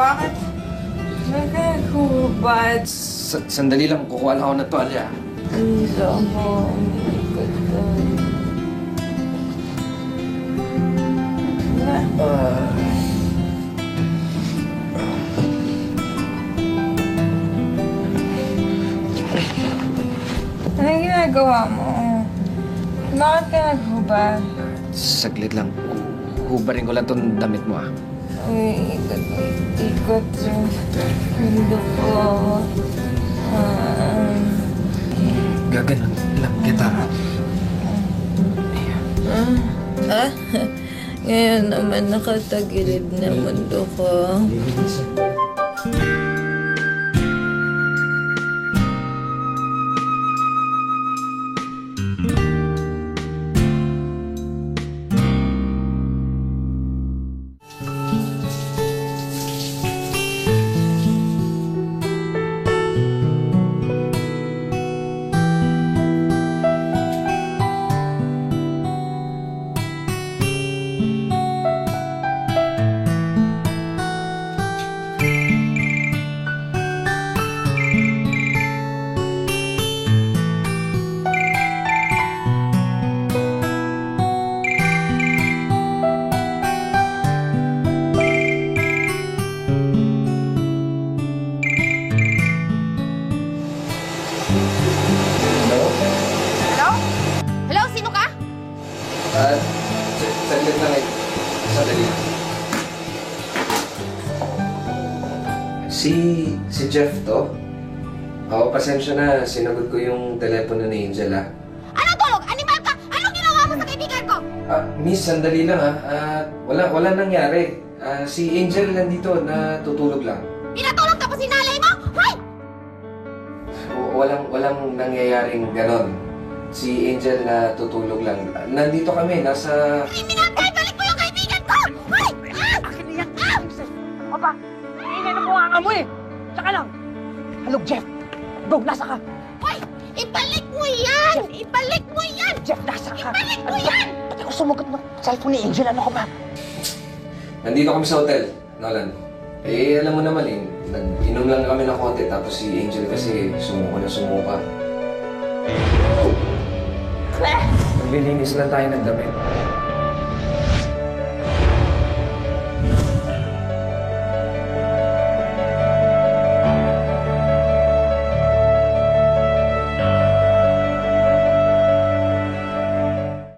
Bakit? Nagkakubad. Sandali lang, kukuha lang ako ng tuwalya. Please ako. Ano ginagawa mo? Bakit ka naghubad? Saglit lang. Hubarin ko lang itong damit mo, ah. Uy, ikot yung mundo ko. Gaganon lang kita. Ngayon naman nakatagilid na mundo ko. Saglit lang eh. Sandali lang. Si Jeff to? Oo, pasensya na. Sinagot ko yung telepono ni Angel, ah. Ano tulog? Animal ka? Anong ginawa mo sa kaibigan ko? Miss, sandali lang, ah. Wala nangyari. Si Angel nandito, natutulog lang. Pinatulog ka pa sinalay mo? Hoy! Walang nangyayaring ganon. Si Angel natutulog lang. Nandito kami, nasa... Kriminal ka! Balik mo yung kaibigan ko! Hoy! Akin na yan! Opa! Ingay na bunganga mo eh! Saka lang! Halog, Jeff! Go! Nasa ka! Hoy! Ibalik mo yan! Ibalik mo yan! Jeff, nasa ka! Ibalik mo yan! Pati ako sumagot ng cellphone ni Angel. Ano ka ba? Nandito kami sa hotel, Nolan. Eh, alam mo naman eh, nag-inom lang kami ng konti tapos si Angel kasi sumuka. Naglilinis lang tayo ng damit.